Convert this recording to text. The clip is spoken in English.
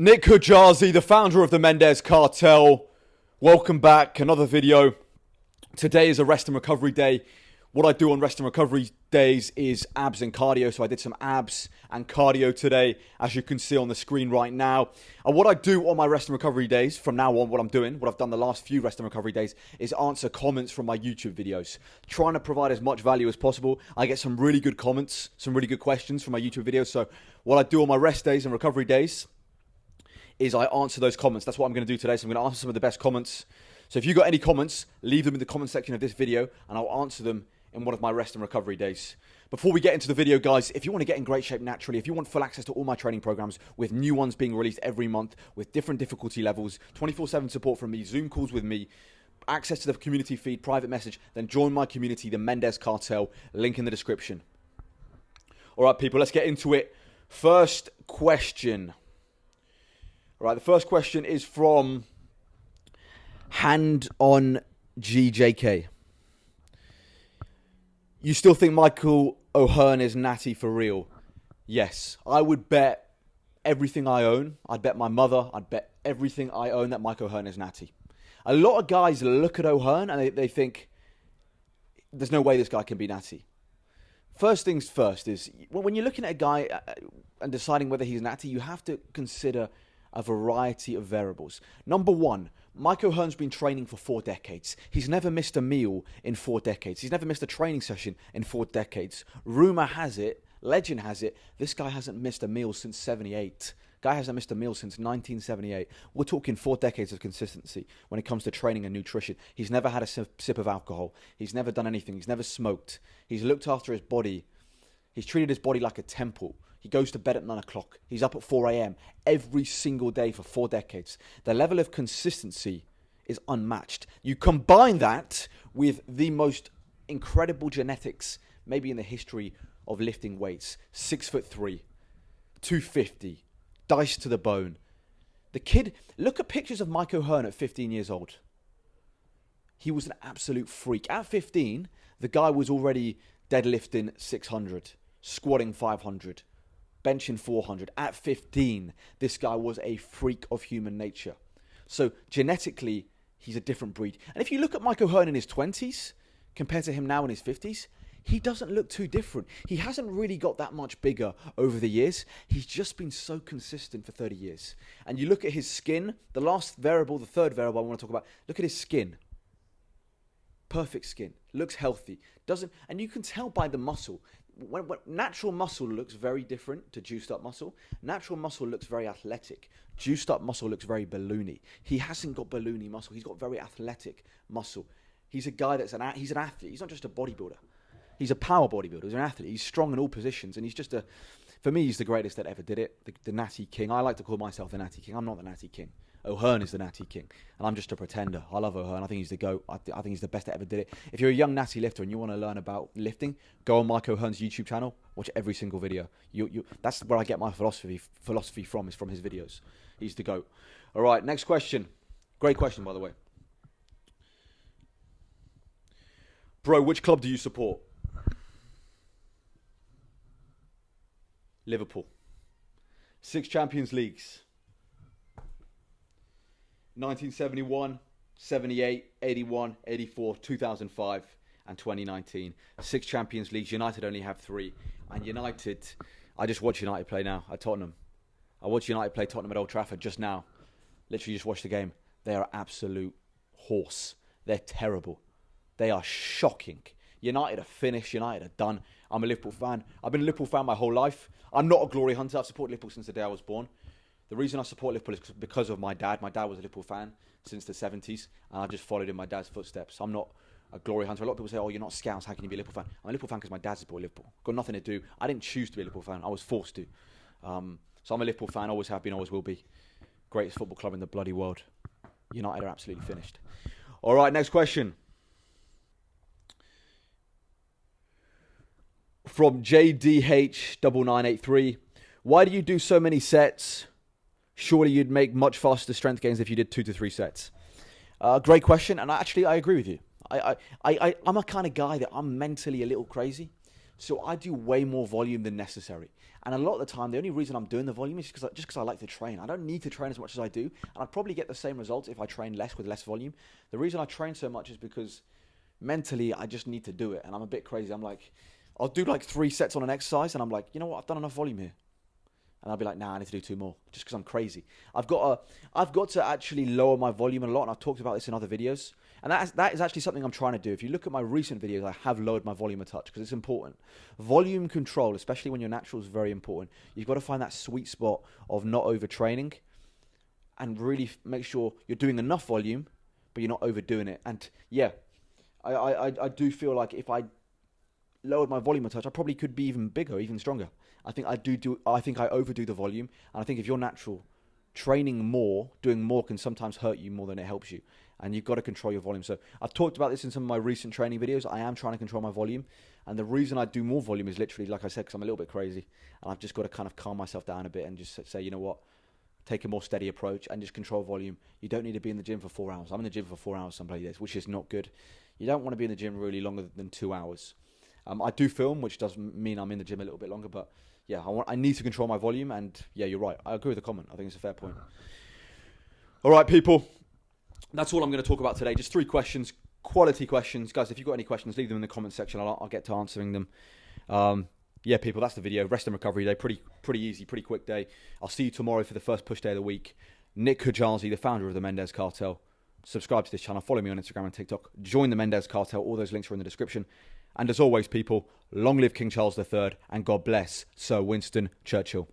Nick Hujazi, the founder of the Mendez Cartel. Welcome back, another video. Today is a rest and recovery day. What I do on rest and recovery days is abs and cardio. So I did some abs and cardio today, as you can see on the screen right now. And what I do on my rest and recovery days, from now on, what I've done the last few rest and recovery days, is answer comments from my YouTube videos. Trying to provide as much value as possible. I get some really good comments, some really good questions from my YouTube videos. So what I do on my rest days and recovery days is I answer those comments. That's what I'm going to do today. So I'm going to answer some of the best comments. So if you've got any comments, leave them in the comment section of this video and I'll answer them in one of my rest and recovery days. Before we get into the video, guys, if you want to get in great shape naturally, if you want full access to all my training programs with new ones being released every month with different difficulty levels, 24/7 support from me, Zoom calls with me, access to the community feed, private message, then join my community, the Mendez Cartel, link in the description. All right, people, let's get into it. First question. All right, the first question is from Hand on GJK. You still think Michael O'Hearn is Natty for real? Yes. I would bet everything I own. I'd bet my mother. I'd bet everything I own that Michael O'Hearn is Natty. A lot of guys look at O'Hearn and they think, there's no way this guy can be Natty. First things first is, when you're looking at a guy and deciding whether he's Natty, you have to consider a variety of variables. Number one, Mike O'Hearn's been training for 4 decades. He's never missed a meal in 4 decades. He's never missed a training session in 4 decades. Rumor has it, legend has it, this guy hasn't missed a meal since 78. Guy hasn't missed a meal since 1978. We're talking 4 decades of consistency when it comes to training and nutrition. He's never had a sip of alcohol. He's never done anything. He's never smoked. He's looked after his body. He's treated his body like a temple. He goes to bed at 9 o'clock. He's up at 4 a.m. every single day for 4 decades. The level of consistency is unmatched. You combine that with the most incredible genetics, maybe in the history of lifting weights. 6'3", 250, diced to the bone. The kid, look at pictures of Mike O'Hearn at 15 years old. He was an absolute freak. At 15, the guy was already deadlifting 600, squatting 500. Benching 400. At 15, this guy was a freak of human nature. So genetically, he's a different breed. And if you look at Mike O'Hearn in his 20s, compared to him now in his 50s, he doesn't look too different. He hasn't really got that much bigger over the years. He's just been so consistent for 30 years. And you look at his skin, the last variable, the third variable I want to talk about, look at his skin. Perfect skin. Looks healthy. And you can tell by the muscle. When natural muscle looks very different to juiced up muscle. Natural muscle looks very athletic. Juiced up muscle looks very balloony. He hasn't got balloony muscle. He's got very athletic muscle. He's a guy he's an athlete. He's not just a bodybuilder. He's a power bodybuilder. He's an athlete. He's strong in all positions. And he's just for me, he's the greatest that ever did it. The Natty King. I like to call myself the Natty King. I'm not the Natty King. O'Hearn is the Natty King. And I'm just a pretender. I love O'Hearn. I think he's the GOAT. I think he's the best that ever did it. If you're a young Natty lifter and you want to learn about lifting, go on Mike O'Hearn's YouTube channel. Watch every single video. That's where I get my philosophy from, is from his videos. He's the GOAT. All right, next question. Great question, by the way. Bro, which club do you support? Liverpool. 6 Champions Leagues. 1971, 78, 81, 84, 2005, and 2019. 6 Champions Leagues. United only have 3. And United, I just watched United play now at Tottenham. I watched United play Tottenham at Old Trafford just now. Literally just watched the game. They are absolute horse. They're terrible. They are shocking. United are finished. United are done. I'm a Liverpool fan. I've been a Liverpool fan my whole life. I'm not a glory hunter. I've supported Liverpool since the day I was born. The reason I support Liverpool is because of my dad. My dad was a Liverpool fan since the 70s, and I just followed in my dad's footsteps. I'm not a glory hunter. A lot of people say, oh, you're not Scouts, how can you be a Liverpool fan? I'm a Liverpool fan because my dad supported Liverpool. Got nothing to do. I didn't choose to be a Liverpool fan. I was forced to. So I'm a Liverpool fan, always have been, always will be. Greatest football club in the bloody world. United are absolutely finished. All right, next question. From JDH9983. Why do you do so many sets? Surely you'd make much faster strength gains if you did 2 to 3 sets. Great question, and I agree with you. I'm a kind of guy that I'm mentally a little crazy. So I do way more volume than necessary. And a lot of the time, the only reason I'm doing the volume is just because I like to train. I don't need to train as much as I do. And I'd probably get the same results if I train less with less volume. The reason I train so much is because mentally, I just need to do it. And I'm a bit crazy. I'm like, I'll do like 3 sets on an exercise. And I'm like, you know what? I've done enough volume here. And I'll be like, nah, I need to do 2 more just because I'm crazy. I've got to actually lower my volume a lot. And I've talked about this in other videos. And that is actually something I'm trying to do. If you look at my recent videos, I have lowered my volume a touch because it's important. Volume control, especially when you're natural, is very important. You've got to find that sweet spot of not overtraining and really make sure you're doing enough volume, but you're not overdoing it. And yeah, I do feel like if I lowered my volume a touch, I probably could be even bigger, even stronger. I think I overdo the volume. And I think if you're natural, training more, doing more can sometimes hurt you more than it helps you. And you've got to control your volume. So I've talked about this in some of my recent training videos. I am trying to control my volume. And the reason I do more volume is literally, like I said, because I'm a little bit crazy. And I've just got to kind of calm myself down a bit and just say, you know what, take a more steady approach and just control volume. You don't need to be in the gym for 4 hours. I'm in the gym for 4 hours, somebody days, which is not good. You don't want to be in the gym really longer than 2 hours. I do film, which does mean I'm in the gym a little bit longer. But yeah, I need to control my volume. And yeah, you're right. I agree with the comment. I think it's a fair point. All right, people. That's all I'm going to talk about today. Just 3 questions, quality questions. Guys, if you've got any questions, leave them in the comment section. I'll get to answering them. Yeah, people, that's the video. Rest and recovery day. Pretty easy, pretty quick day. I'll see you tomorrow for the first push day of the week. Nick Kajazi, the founder of the Mendez Cartel. Subscribe to this channel. Follow me on Instagram and TikTok. Join the Mendez Cartel. All those links are in the description. And as always, people, long live King Charles III and God bless Sir Winston Churchill.